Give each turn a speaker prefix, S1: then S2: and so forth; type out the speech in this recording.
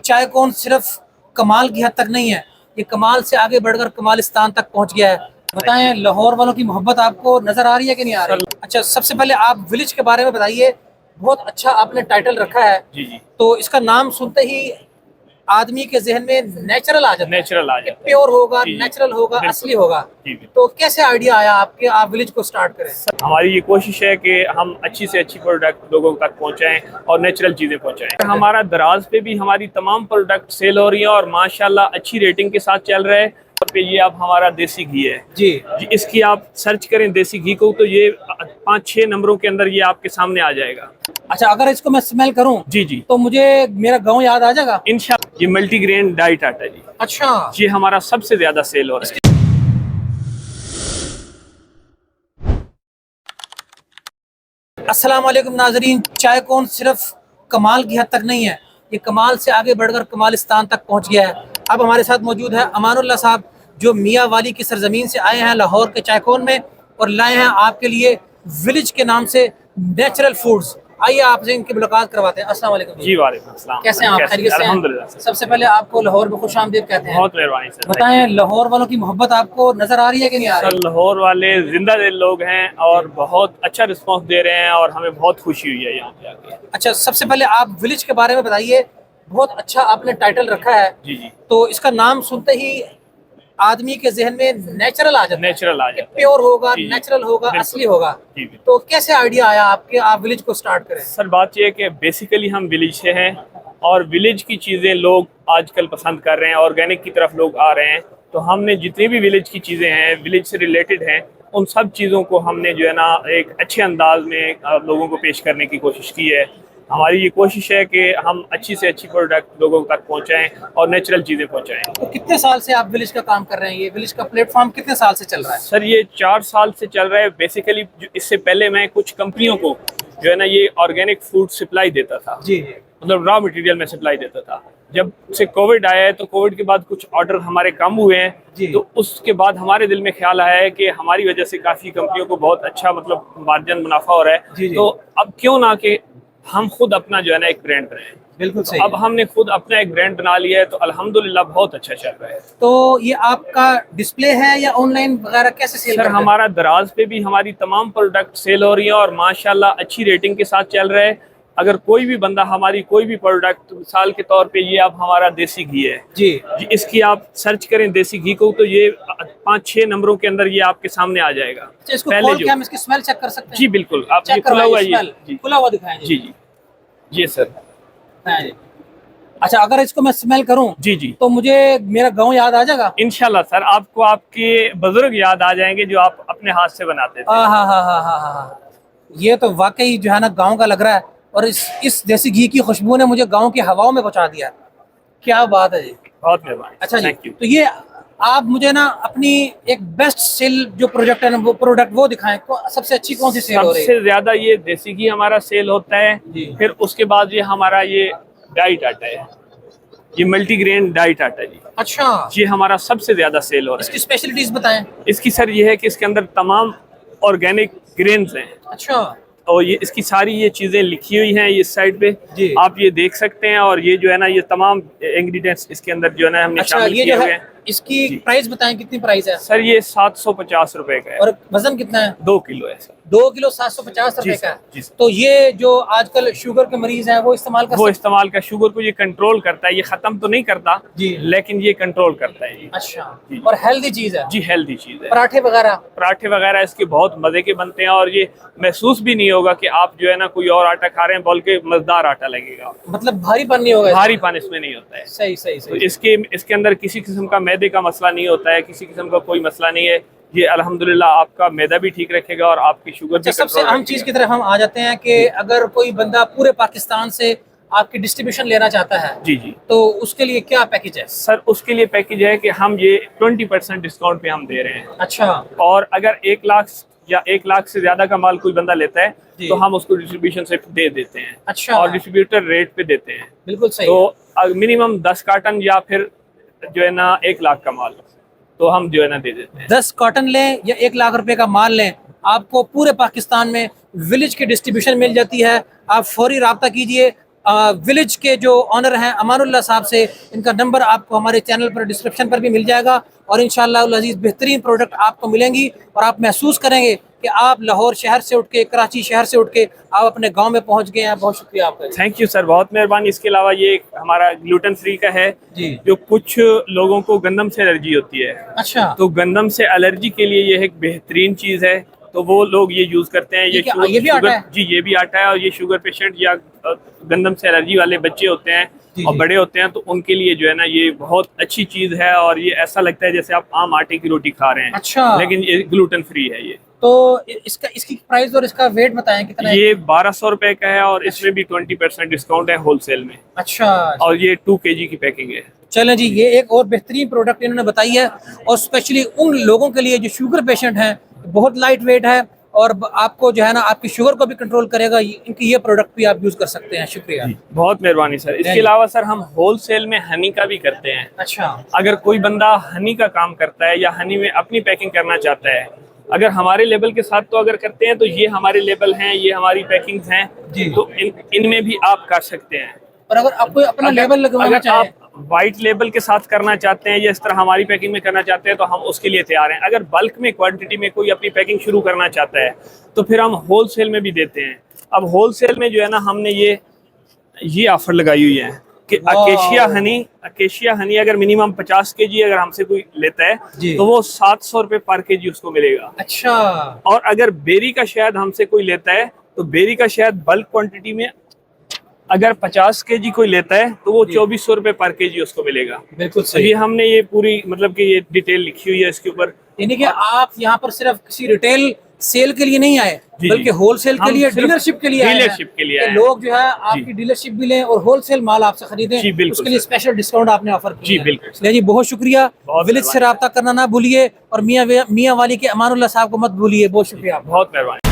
S1: चाय कौन सिर्फ कमाल की हद तक नहीं है, ये कमाल से आगे बढ़कर कमालिस्तान तक पहुंच गया है। बताएं, लाहौर वालों की मोहब्बत आपको नजर आ रही है कि नहीं आ रही? अच्छा, सबसे पहले आप विलेज के बारे में बताइए। बहुत अच्छा आपने टाइटल रखा है।
S2: जी जी।
S1: तो इसका नाम सुनते ही आदमी के जहन में नेचुरल आ जाता है,
S2: नेचुरल आ जाता है,
S1: प्योर होगा,
S2: जी, जी,
S1: नेचुरल होगा,
S2: बिल्कुल,
S1: असली होगा।
S2: जी, बिल्कुल।
S1: तो कैसे आइडिया आया आपके, आप विलेज को स्टार्ट करें?
S2: हमारी ये कोशिश है कि हम अच्छी से अच्छी प्रोडक्ट लोगों तक पहुंचाएं और नेचुरल चीज़ें पहुंचाएं। हमारा दराज पे भी हमारी तमाम प्रोडक्ट सेल हो रही हैं और माशाल्लाह अच्छी रेटिंग के साथ चल रहा है। पे ये अब हमारा देसी घी है
S1: जी
S2: जी, इसकी आप सर्च करें देसी घी को तो ये 5-6 नंबरों के अंदर ये आपके सामने आ जाएगा।
S1: अच्छा, अगर इसको मैं स्मेल करूं
S2: जी जी,
S1: तो मुझे मेरा गांव याद आ जाएगा
S2: इंशाल्लाह। ये मल्टीग्रेन डाइट आटा जी,
S1: अच्छा,
S2: ये हमारा सबसे ज्यादा सेल हो रहा है।
S1: अस्सलाम वालेकुम नाजरीन। चाय कौन सिर्फ कमाल की हद तक नहीं है, ये कमाल से आगे बढ़कर कमालिस्तान तक पहुंच गया है। अब हमारे साथ मौजूद है अमानुल्लाह साहब, जो मियाँ वाली की सरजमीन से आए हैं लाहौर के चायकोन में और लाए हैं आपके लिए विलेज के नाम से नेचुरल फूड्स। आइए आपसे इनकी मुलाकात करवाते हैं। अस्सलाम वालेकुम
S2: जी वालेकुम अस्सलाम।
S1: कैसे हैं आप? खैरियत से हैं?
S2: अल्हम्दुलिल्लाह सर।
S1: सबसे पहले आपको लाहौर में खुशामदीद कहते हैं।
S2: बहुत मेहरबानी सर।
S1: बताएं, लाहौर वालों की मोहब्बत आपको नजर आ रही है कि नहीं आ
S2: सर
S1: रही?
S2: लाहौर वाले जिंदा दिल लोग हैं और बहुत अच्छा रिस्पांस दे रहे हैं और हमें बहुत खुशी हुई है यहाँ पे आके।
S1: अच्छा, सबसे पहले आप विलेज के बारे में बताइए। बहुत अच्छा आपने टाइटल रखा है।
S2: जी जी,
S1: तो इसका नाम सुनते ही आदमी के जहन में नेचुरल आ जाता है,
S2: नेचुरल आ जाता है,
S1: प्योर होगा,
S2: जी, जी,
S1: नेचुरल होगा,
S2: बिल्कुल,
S1: असली होगा।
S2: जी बिल्कुल।
S1: तो कैसे आइडिया आया आपके, आप विलेज को स्टार्ट करें?
S2: सर बात यह है कि बेसिकली हम विलेज से हैं और विलेज की चीज़ें लोग आजकल पसंद कर रहे हैं, ऑर्गेनिक की तरफ लोग आ रहे हैं। तो हमने जितनी भी विलेज की चीज़ें हैं, विलेज से रिलेटेड हैं, उन सब चीज़ों को हमने जो है ना एक अच्छे अंदाज में लोगों को पेश करने की कोशिश की है। हमारी ये कोशिश है कि हम अच्छी से अच्छी प्रोडक्ट लोगों तक पहुंचाएं और नेचुरल चीज़ें पहुंचाएं।
S1: तो कितने साल से आप विलेज का काम कर रहे हैं? ये विलेज का प्लेटफॉर्म कितने साल से चल रहा है?
S2: सर ये 4 साल से चल रहा है। बेसिकली इससे पहले मैं कुछ कंपनियों को जो है ना ये ऑर्गेनिक फूड सप्लाई देता था,
S1: जी,
S2: मतलब रॉ मटेरियल में सप्लाई देता था। जब से कोविड आया है तो कोविड के बाद कुछ ऑर्डर हमारे कम हुए
S1: जी।
S2: हैं, तो उसके बाद हमारे दिल में ख्याल आया है कि हमारी वजह से काफ़ी कंपनियों को बहुत अच्छा मतलब मार्जिन मुनाफा हो रहा है।
S1: जी, जी।
S2: तो अब क्यों ना कि हम खुद अपना जो है ना एक ब्रांड बनाएं।
S1: बिल्कुल सही
S2: अब
S1: है।
S2: हमने खुद अपना एक ब्रांड बना लिया है तो अल्हम्दुलिल्लाह बहुत अच्छा चल रहा है।
S1: तो ये आपका डिस्प्ले है या ऑनलाइन वगैरह, कैसे सेल
S2: सर
S1: करते हैं?
S2: हमारा दराज पे भी हमारी तमाम प्रोडक्ट सेल हो रही हैं और माशाल्लाह अच्छी रेटिंग के साथ चल रहा है। अगर कोई भी बंदा हमारी कोई भी प्रोडक्ट, मिसाल के तौर पे ये अब हमारा देसी घी है
S1: जी
S2: जी, इसकी आप सर्च करें देसी घी को तो ये 5-6 नंबरों के अंदर ये आपके सामने आ जाएगा।
S1: अच्छा, इसको
S2: पहले
S1: खोल
S2: जो
S1: के हम इसकी स्मेल चेक कर सकते हैं?
S2: जी बिल्कुल, आप ये
S1: चेक
S2: खुला हुआ
S1: करवाइए,
S2: ये
S1: स्मेल
S2: जी
S1: खुला हुआ दिखाएं
S2: जी जी, ये सर
S1: हाँ जी। अच्छा, अगर इसको मैं स्मेल करूं
S2: जी जी,
S1: तो मुझे मेरा गांव याद आ जाएगा?
S2: इंशाल्लाह सर आपको आपके बुजुर्ग याद आ जाएंगे जो आप अपने हाथ से बनाते थे।
S1: हाँ हाँ हाँ हाँ हाँ हाँ हाँ। ये तो वाकई जो है ना गांव का लग रहा है, और इस देसी घी की खुशबू ने मुझे गांव की हवाओं में पहुंचा दिया। क्या बात है जी।
S2: बहुत मेहरबानी,
S1: अच्छा जी,
S2: थैंक यू।
S1: तो ये आप मुझे ना अपनी एक बेस्ट सेल जो प्रोजेक्ट है ना, वो प्रोडक्ट वो दिखाएं। सबसे अच्छी कौन सी सेल हो रही है?
S2: सबसे ज्यादा ये देसी घी हमारा सेल होता है,
S1: जी।
S2: फिर उसके बाद ये हमारा ये डाइट आटा है, ये मल्टीग्रेन डाइट आटा जी,
S1: अच्छा,
S2: ये हमारा सबसे ज्यादा सेल हो रहा
S1: इसकी
S2: है।
S1: स्पेशलिटीज बताएं।
S2: इसकी सर ये है कि इसके अंदर तमाम ऑर्गेनिक ग्रेन्स हैं
S1: अच्छा
S2: और ये इसकी सारी ये चीज़ें लिखी हुई हैं इस साइड पे,
S1: जी।
S2: आप ये देख सकते हैं। और ये जो है ना ये तमाम इंग्रेडिएंट्स इसके अंदर जो है ना हमने
S1: अच्छा,
S2: शामिल
S1: ये
S2: किए
S1: जो
S2: हुए
S1: है
S2: हैं।
S1: इसकी
S2: जी।
S1: प्राइस बताएं, कितनी प्राइस है?
S2: सर ये 750 रुपए का है
S1: और वजन कितना है?
S2: 2 किलो है सर।
S1: 2 किलो 750
S2: जी
S1: रुपए
S2: सर,
S1: का है।
S2: जी सर।
S1: तो ये जो आजकल शुगर के मरीज हैं वो इस्तेमाल कर
S2: वो
S1: सकते
S2: इस्तेमाल का शुगर को ये कंट्रोल करता है, ये खत्म तो नहीं करता
S1: जी।
S2: लेकिन ये कंट्रोल करता है जी।
S1: हैं? अच्छा,
S2: जी।
S1: और हेल्दी चीज है?
S2: जी हेल्दी चीज़ है।
S1: पराठे वगैरह?
S2: पराठे वगैरह इसके बहुत मज़े के बनते हैं और ये महसूस भी नहीं होगा कि आप जो है ना कोई और आटा खा रहे हैं, बल्कि मज़ेदार आटा लगेगा।
S1: मतलब भारीपन नहीं होगा इसमें?
S2: भारीपन इसमें नहीं होता है।
S1: सही सही
S2: तो
S1: सही।
S2: इसके अंदर किसी किस्म का मैदे का मसला नहीं होता है, किसी किस्म का कोई मसला नहीं है। ये अल्हम्दुलिल्लाह आपका मैदा भी ठीक रखेगा और आपकी शुगर
S1: अच्छा,
S2: भी
S1: सबसे
S2: कंट्रोल
S1: अहम चीज की तरफ हम आ जाते हैं कि अगर कोई बंदा पूरे पाकिस्तान से आपकी डिस्ट्रीब्यूशन लेना चाहता है
S2: जी जी।
S1: तो उसके लिए क्या पैकेज है?
S2: सर उसके लिए पैकेज है कि हम ये 20% डिस्काउंट पे हम दे रहे हैं।
S1: अच्छा
S2: और अगर 1 लाख या 1 लाख से ज्यादा का माल कोई बंदा लेता है
S1: जी।
S2: तो हम उसको डिस्ट्रीब्यूशन से दे देते हैं।
S1: अच्छा।
S2: और डिस्ट्रीब्यूटर रेट पे देते हैं।
S1: बिल्कुल सही।
S2: तो मिनिमम 10 कार्टन या फिर जो है ना 1 लाख का माल तो हम जो है ना दे देते हैं।
S1: 10 कॉटन लें या 1 लाख रुपए का माल लें, आपको पूरे पाकिस्तान में विलेज की डिस्ट्रीब्यूशन मिल जाती है। आप फौरी राब्ता कीजिए विलेज के जो ऑनर हैं अमानुल्लाह साहब से। इनका नंबर आपको हमारे चैनल पर डिस्क्रिप्शन पर भी मिल जाएगा और इंशाअल्लाह अज़ीज़ बेहतरीन प्रोडक्ट आपको मिलेंगी और आप महसूस करेंगे कि आप लाहौर शहर से उठ के, कराची शहर से उठ के आप अपने गांव में पहुंच गए हैं। बहुत शुक्रिया आपका।
S2: थैंक यू सर, बहुत मेहरबानी। इसके अलावा ये एक हमारा ग्लूटेन फ्री का है
S1: जी।
S2: जो कुछ लोगों को गंदम से एलर्जी होती है,
S1: अच्छा,
S2: तो गंदम से एलर्जी के लिए ये एक बेहतरीन चीज़ है, तो वो लोग ये यूज़ करते हैं।
S1: ये भी आटा है?
S2: जी, ये भी आटा है और ये शुगर पेशेंट या गंदम से एलर्जी वाले बच्चे होते हैं और बड़े होते हैं, तो उनके लिए जो है ना ये बहुत अच्छी चीज़ है और ये ऐसा लगता है जैसे आप आम आटे की रोटी खा रहे हैं।
S1: अच्छा,
S2: लेकिन ये ग्लूटेन फ्री है। ये
S1: तो इसकी प्राइस और इसका वेट बताएं कितना है?
S2: ये 1200 रुपए का है और इसमें भी 20% डिस्काउंट है होलसेल में।
S1: अच्छा,
S2: और ये 2 kg की पैकिंग है।
S1: चलें जी, ये एक और बेहतरीन प्रोडक्ट इन्होंने बताई है और स्पेशली उन लोगों के लिए जो शुगर पेशेंट हैं, बहुत लाइट वेट है और आपको जो है ना आपकी शुगर को भी कंट्रोल करेगा। इनकी ये प्रोडक्ट भी आप यूज कर सकते हैं। शुक्रिया,
S2: बहुत मेहरबानी सर। इसके अलावा सर हम होलसेल में हनी का भी करते हैं।
S1: अच्छा,
S2: अगर कोई बंदा हनी का काम करता है या हनी में अपनी पैकिंग करना चाहता है, अगर हमारे लेबल के साथ तो अगर करते हैं तो ये हमारे लेबल हैं, ये हमारी पैकिंग्स हैं
S1: जी।
S2: तो इनमें भी आप कर सकते हैं।
S1: और अगर आपको अपना लेबल लगवाना
S2: अगर
S1: चाहे,
S2: आप वाइट लेबल के साथ करना चाहते हैं या इस तरह हमारी पैकिंग में करना चाहते हैं तो हम उसके लिए तैयार हैं। अगर बल्क में क्वांटिटी में कोई अपनी पैकिंग शुरू करना चाहता है तो फिर हम होलसेल में भी देते हैं। अब होलसेल में जो है ना हमने ये ऑफर लगाई हुई है कि अकेशिया हनी अगर मिनिमम 50 kg अगर हमसे कोई लेता है तो वो 700 रुपये पर kg उसको मिलेगा।
S1: अच्छा,
S2: और अगर बेरी का शहद हमसे कोई लेता है तो बेरी का शहद बल्क क्वांटिटी में अगर 50 kg कोई लेता है तो वो 2400 रुपये पर kg उसको मिलेगा।
S1: बिल्कुल
S2: तो
S1: सही।
S2: ये हमने ये पूरी मतलब कि ये डिटेल लिखी हुई है इसके ऊपर।
S1: यानी कि आप यहाँ पर सिर्फ किसी रिटेल सेल के लिए नहीं आए बल्कि होलसेल के लिए, डीलरशिप के लिए आए हैं।
S2: डीलरशिप के लिए
S1: कि लोग जो है आपकी डीलरशिप भी लें और होलसेल माल आपसे खरीदें।
S2: जी, बिल्कुल
S1: उसके लिए स्पेशल डिस्काउंट आपने ऑफर किया।
S2: जी, बिल्कुल।
S1: इसलिए जी बहुत शुक्रिया। विलेज से रब्ता करना ना भूलिए और मियाँ वाली के अमानुल्लाह साहब को मत भूलिए। बहुत शुक्रिया।
S2: बहुत मेहरबानी।